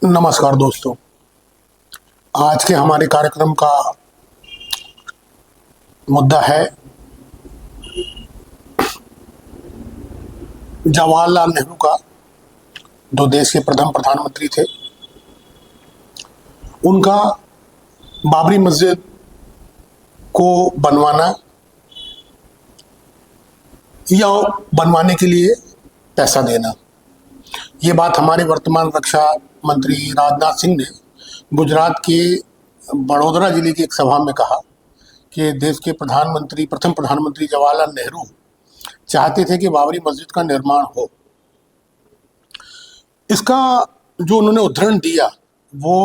नमस्कार दोस्तों। आज के हमारे कार्यक्रम का मुद्दा है जवाहरलाल नेहरू का, जो देश के प्रथम प्रधानमंत्री थे। उनका बाबरी मस्जिद को बनवाना या बनवाने के लिए पैसा देना, ये बात हमारे वर्तमान रक्षा मंत्री राजनाथ सिंह ने गुजरात के बड़ौदरा जिले की एक सभा में कहा कि देश के प्रथम प्रधानमंत्री जवाहरलाल नेहरू चाहते थे कि बाबरी मस्जिद का निर्माण हो। इसका जो उन्होंने उदाहरण दिया वो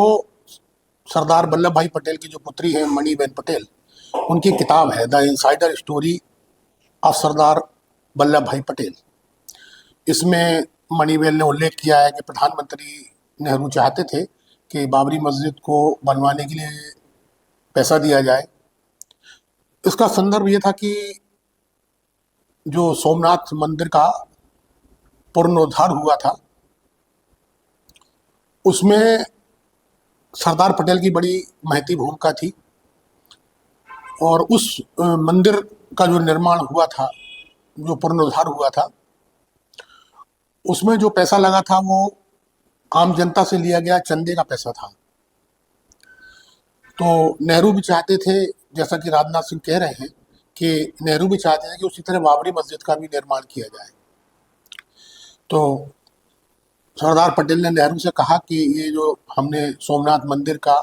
सरदार वल्लभ भाई पटेल की जो पुत्री है मणिबेन पटेल, उनकी किताब है the insider story of Sardar Vallabh भाई पटेल। इसमें मणिबेन ने उल्लेख किया है कि प्रधानमंत्री नेहरू चाहते थे कि बाबरी मस्जिद को बनवाने के लिए पैसा दिया जाए। इसका संदर्भ ये था कि जो सोमनाथ मंदिर का पुनरुद्धार हुआ था, उसमें सरदार पटेल की बड़ी महती भूमिका थी और उस मंदिर का जो निर्माण हुआ था, जो पुनरुद्धार हुआ था, उसमें जो पैसा लगा था वो आम जनता से लिया गया चंदे का पैसा था। तो नेहरू भी चाहते थे, जैसा कि राजनाथ सिंह कह रहे हैं, कि नेहरू भी चाहते थे कि उसी तरह बाबरी मस्जिद का भी निर्माण किया जाए। तो सरदार पटेल ने नेहरू से कहा कि ये जो हमने सोमनाथ मंदिर का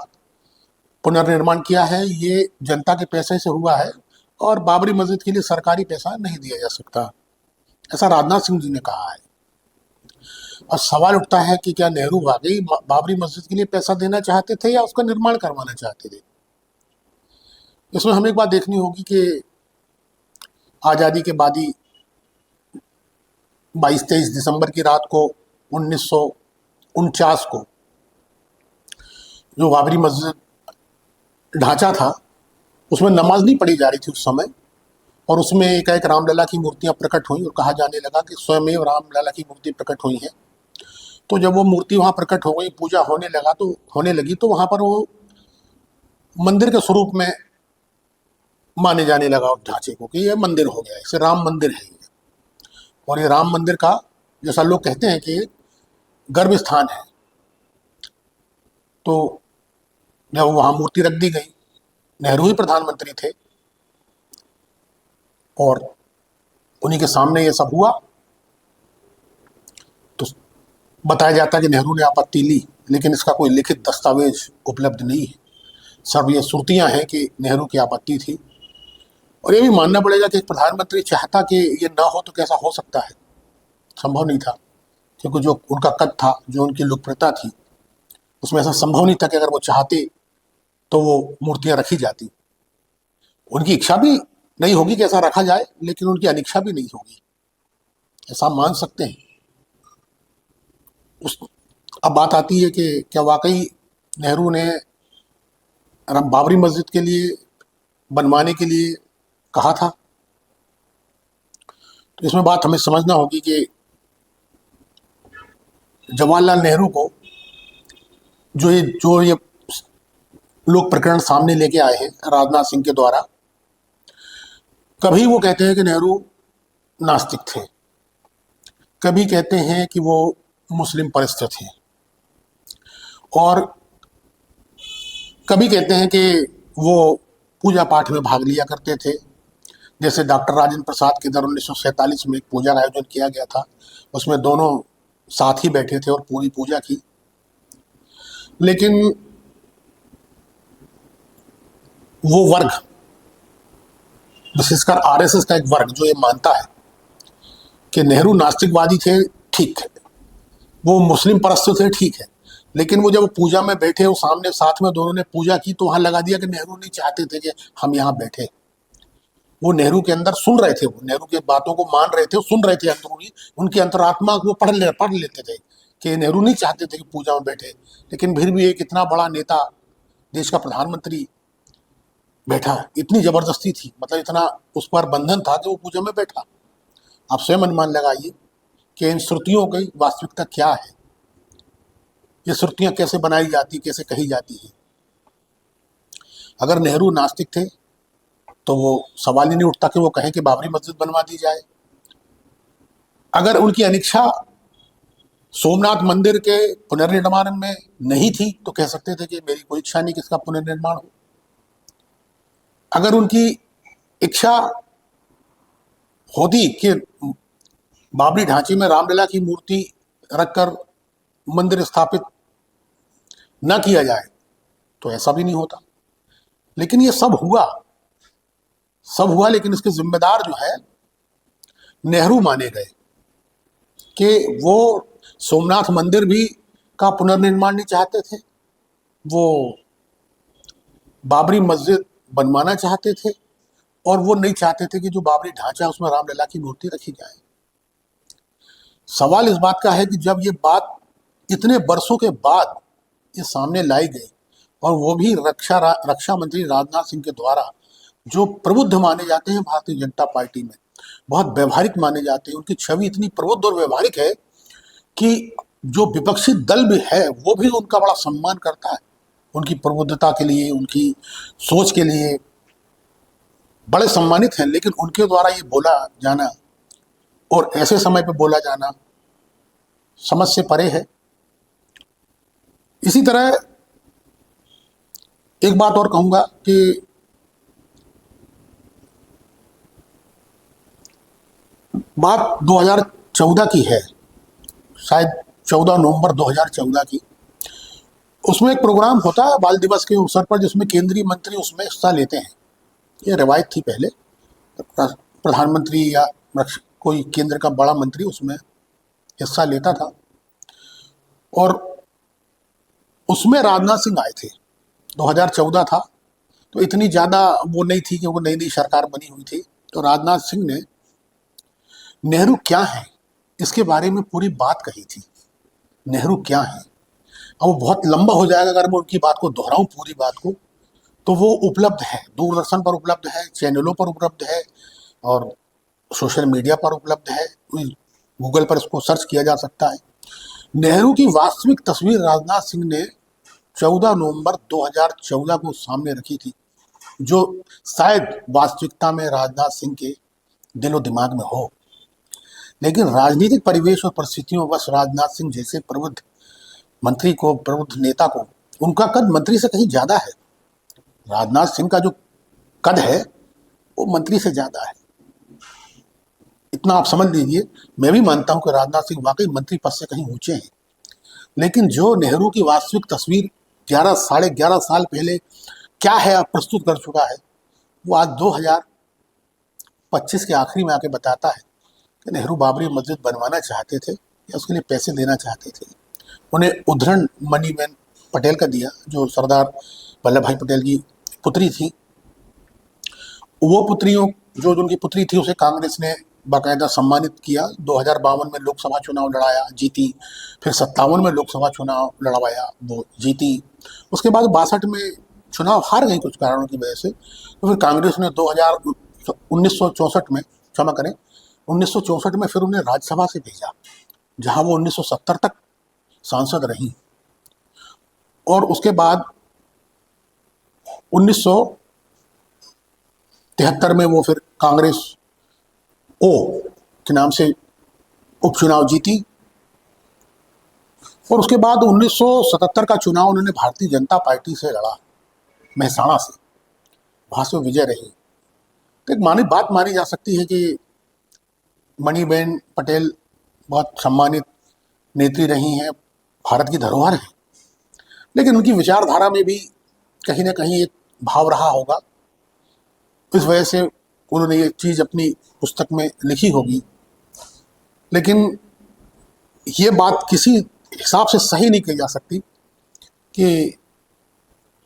पुनर्निर्माण किया है ये जनता के पैसे से हुआ है और बाबरी मस्जिद के लिए सरकारी पैसा नहीं दिया जा सकता, ऐसा राजनाथ सिंह जी ने कहा है। और सवाल उठता है कि क्या नेहरू वाकई बाबरी मस्जिद के लिए पैसा देना चाहते थे या उसका निर्माण करवाना चाहते थे। इसमें हमें एक बात देखनी होगी कि आज़ादी के बाद ही 22-23 दिसंबर की रात को 1949 को जो बाबरी मस्जिद ढांचा था उसमें नमाज नहीं पढ़ी जा रही थी उस समय, और उसमें एक रामलला की मूर्तियां प्रकट हुई और कहा जाने लगा कि स्वयं रामलला की मूर्ति प्रकट हुई है। तो जब वो मूर्ति वहाँ प्रकट हो गई, पूजा होने लगी तो वहाँ पर वो मंदिर के स्वरूप में माने जाने लगा उस ढांचे को कि ये मंदिर हो गया, इसे राम मंदिर है ये। और ये राम मंदिर का, जैसा लोग कहते हैं कि गर्भ स्थान है, तो जब वहाँ मूर्ति रख दी गई, नेहरू ही प्रधानमंत्री थे और उन्हीं के सामने ये सब हुआ, तो बताया जाता है कि नेहरू ने आपत्ति ली, लेकिन इसका कोई लिखित दस्तावेज उपलब्ध नहीं है। सब ये सुर्तियां हैं कि नेहरू की आपत्ति थी। और ये भी मानना पड़ेगा कि एक प्रधानमंत्री चाहता कि ये ना हो तो कैसा हो सकता है, संभव नहीं था, क्योंकि जो उनका कद था, जो उनकी लोकप्रियता थी, उसमें ऐसा संभव नहीं था कि अगर वो चाहते तो वो मूर्तियां रखी जाती। उनकी इच्छा भी नहीं होगी कि ऐसा रखा जाए, लेकिन उनकी अनिच्छा भी नहीं होगी, ऐसा मान सकते हैं। अब बात आती है कि क्या वाकई नेहरू ने बाबरी मस्जिद के लिए बनवाने के लिए कहा था। तो इसमें बात हमें समझना होगी कि जवाहरलाल नेहरू को जो ये लोग प्रकरण सामने लेके आए हैं राजनाथ सिंह के द्वारा, कभी वो कहते हैं कि नेहरू नास्तिक थे, कभी कहते हैं कि वो मुस्लिम परस्त थे, और कभी कहते हैं कि वो पूजा पाठ में भाग लिया करते थे। जैसे डॉक्टर राजेंद्र प्रसाद के दर 1947 में एक पूजा का आयोजन किया गया था, उसमें दोनों साथ ही बैठे थे और पूरी पूजा की। लेकिन वो वर्ग, विशेषकर आरएसएस का एक वर्ग, जो ये मानता है कि नेहरू नास्तिकवादी थे, ठीक है, वो मुस्लिम परस्त थे, ठीक है, लेकिन वो जब पूजा में बैठे, वो सामने साथ में दोनों ने पूजा की, तो वहां लगा दिया कि नेहरू नहीं चाहते थे कि हम यहाँ बैठे। वो नेहरू के अंदर सुन रहे थे, वो नेहरू के बातों को मान रहे थे, सुन रहे थे अंदरूनी, उनकी अंतरात्मा को वो पढ़ लेते थे कि नेहरू नहीं चाहते थे कि पूजा में बैठे, लेकिन फिर भी एक इतना बड़ा नेता, देश का प्रधानमंत्री बैठा, इतनी जबरदस्ती थी, मतलब इतना उस पर बंधन था कि वो पूजा में बैठा। आप स्वयं अनुमान लगाइए कि इन श्रुतियों की वास्तविकता क्या है। ये श्रुतियां कैसे बनाई जाती, कैसे कही जाती हैं। अगर नेहरू नास्तिक थे तो वो सवाल ही नहीं उठता कि वो कहें कि बाबरी मस्जिद बनवा दी जाए। अगर उनकी अनिच्छा सोमनाथ मंदिर के पुनर्निर्माण में नहीं थी तो कह सकते थे कि मेरी कोई इच्छा नहीं कि इसका पुनर्निर्माण हो। अगर उनकी इच्छा होती कि बाबरी ढांचे में रामलला की मूर्ति रखकर मंदिर स्थापित न किया जाए तो ऐसा भी नहीं होता। लेकिन ये सब हुआ, लेकिन इसके जिम्मेदार जो है नेहरू माने गए कि वो सोमनाथ मंदिर भी का पुनर्निर्माण नहीं चाहते थे, वो बाबरी मस्जिद बनवाना चाहते थे, और वो नहीं चाहते थे कि जो बाबरी ढांचा है उसमें रामलला की मूर्ति रखी जाए। सवाल इस बात का है कि जब ये बात इतने बरसों के बाद ये सामने लाई गई, और वो भी रक्षा मंत्री राजनाथ सिंह के द्वारा, जो प्रबुद्ध माने जाते हैं भारतीय जनता पार्टी में, बहुत व्यवहारिक माने जाते हैं, उनकी छवि इतनी प्रबुद्ध और व्यवहारिक है कि जो विपक्षी दल भी है वो भी उनका बड़ा सम्मान करता है, उनकी प्रबुद्धता के लिए, उनकी सोच के लिए बड़े सम्मानित हैं। लेकिन उनके द्वारा ये बोला जाना और ऐसे समय पे बोला जाना समझ से परे है। इसी तरह एक बात और कहूंगा कि बात 2014 की है, शायद 14 नवंबर 2014 की। उसमें एक प्रोग्राम होता है बाल दिवस के अवसर पर जिसमें केंद्रीय मंत्री उसमें हिस्सा लेते हैं। ये रिवायत थी पहले, प्रधानमंत्री या कोई केंद्र का बड़ा मंत्री उसमें हिस्सा लेता था, और उसमें राजनाथ सिंह आए थे। 2014 था तो इतनी ज़्यादा वो नहीं थी क्योंकि नई नई सरकार बनी हुई थी। तो राजनाथ सिंह ने नेहरू क्या है इसके बारे में पूरी बात कही थी। नेहरू क्या है, अब वो बहुत लंबा हो जाएगा अगर मैं उनकी बात को दोहराऊं पूरी बात को, तो वो उपलब्ध है, दूरदर्शन पर उपलब्ध है, चैनलों पर उपलब्ध है, और सोशल मीडिया पर उपलब्ध है, गूगल पर इसको सर्च किया जा सकता है। नेहरू की वास्तविक तस्वीर राजनाथ सिंह ने 14 नवंबर 2014 को सामने रखी थी, जो शायद वास्तविकता में राजनाथ सिंह के दिलो दिमाग में हो, लेकिन राजनीतिक परिवेश और परिस्थितियों बस राजनाथ सिंह जैसे प्रबुद्ध मंत्री को, प्रबुद्ध नेता को, उनका कद मंत्री से कहीं ज्यादा है। राजनाथ सिंह का जो कद है वो मंत्री से ज्यादा है, इतना आप समझ लीजिए। मैं भी मानता हूं कि राजनाथ सिंह वाकई मंत्री पद से कहीं ऊंचे हैं, लेकिन जो नेहरू की वास्तविक तस्वीर 11-11.5 साल पहले क्या है आप प्रस्तुत कर चुका है, वो आज 2025 के आखिरी में आके बताता है कि नेहरू बाबरी मस्जिद बनवाना चाहते थे या उसके लिए पैसे देना चाहते थे। उन्हें उद्धरण मणिबेन पटेल का दिया, जो सरदार वल्लभ भाई पटेल की पुत्री थी। वो पुत्रियों, जो उनकी पुत्री थी, उसे कांग्रेस ने बाकायदा सम्मानित किया। 2052 में लोकसभा चुनाव लड़ाया, जीती। फिर 57 में लोकसभा चुनाव लड़वाया, वो जीती। उसके बाद 62 में चुनाव हार गई कुछ कारणों की वजह से। तो फिर कांग्रेस ने 1964 में, क्षमा करें, 1964 में फिर उन्हें राज्यसभा से भेजा, जहां वो 1970 तक सांसद रही। और उसके बाद 1973 में वो फिर कांग्रेस ओ के नाम से उपचुनाव जीती। और उसके बाद 1977 का चुनाव उन्होंने भारतीय जनता पार्टी से लड़ा, मेहसाणा से, वहां से विजय रही। तो एक बात मानी जा सकती है कि मणिबेन पटेल बहुत सम्मानित नेत्री रही हैं, भारत की धरोहर है, लेकिन उनकी विचारधारा में भी कहीं ना कहीं एक भाव रहा होगा। इस वजह से उन्होंने ये चीज़ अपनी पुस्तक में लिखी होगी। लेकिन ये बात किसी हिसाब से सही नहीं कही जा सकती कि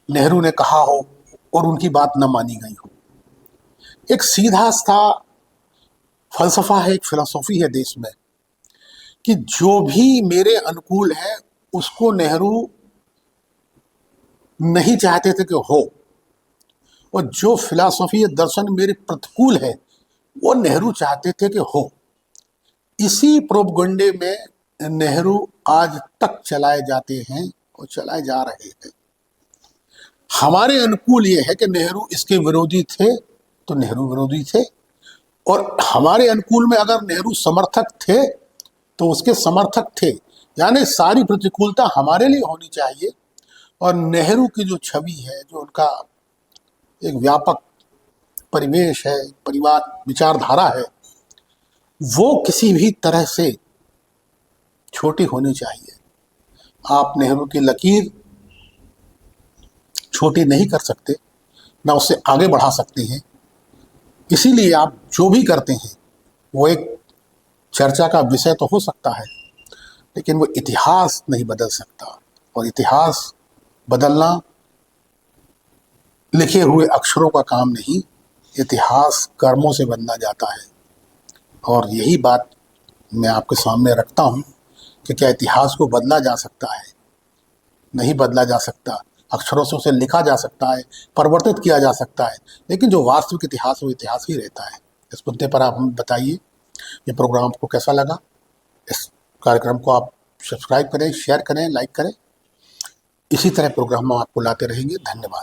नेहरू ने कहा हो और उनकी बात न मानी गई हो। एक सीधा सा फलसफा है, एक फिलॉसफी है देश में कि जो भी मेरे अनुकूल है उसको नेहरू नहीं चाहते थे कि हो, और जो फिलॉसफी दर्शन मेरे प्रतिकूल है वो नेहरू चाहते थे कि हो। इसी प्रोपगंडे में नेहरू आज तक चलाए जाते हैं और चलाए जा रहे हैं। हमारे अनुकूल ये है कि नेहरू इसके विरोधी थे तो नेहरू विरोधी थे, और हमारे अनुकूल में अगर नेहरू समर्थक थे तो उसके समर्थक थे। यानी सारी प्रतिकूलता हमारे लिए होनी चाहिए, और नेहरू की जो छवि है, जो उनका एक व्यापक परिवेश है, परिवार विचारधारा है, वो किसी भी तरह से छोटी होनी चाहिए। आप नेहरू की लकीर छोटी नहीं कर सकते, ना उससे आगे बढ़ा सकते हैं। इसीलिए आप जो भी करते हैं वो एक चर्चा का विषय तो हो सकता है, लेकिन वो इतिहास नहीं बदल सकता। और इतिहास बदलना लिखे हुए अक्षरों का काम नहीं, इतिहास कर्मों से बदला जाता है। और यही बात मैं आपके सामने रखता हूँ कि क्या इतिहास को बदला जा सकता है? नहीं बदला जा सकता। अक्षरों से उसे लिखा जा सकता है, परिवर्तित किया जा सकता है, लेकिन जो वास्तविक इतिहास वो इतिहास ही रहता है। इस मुद्दे पर आप हमें बताइए ये प्रोग्राम आपको कैसा लगा। इस कार्यक्रम को आप सब्सक्राइब करें, शेयर करें, लाइक करें। इसी तरह प्रोग्राम हम आपको लाते रहेंगे। धन्यवाद।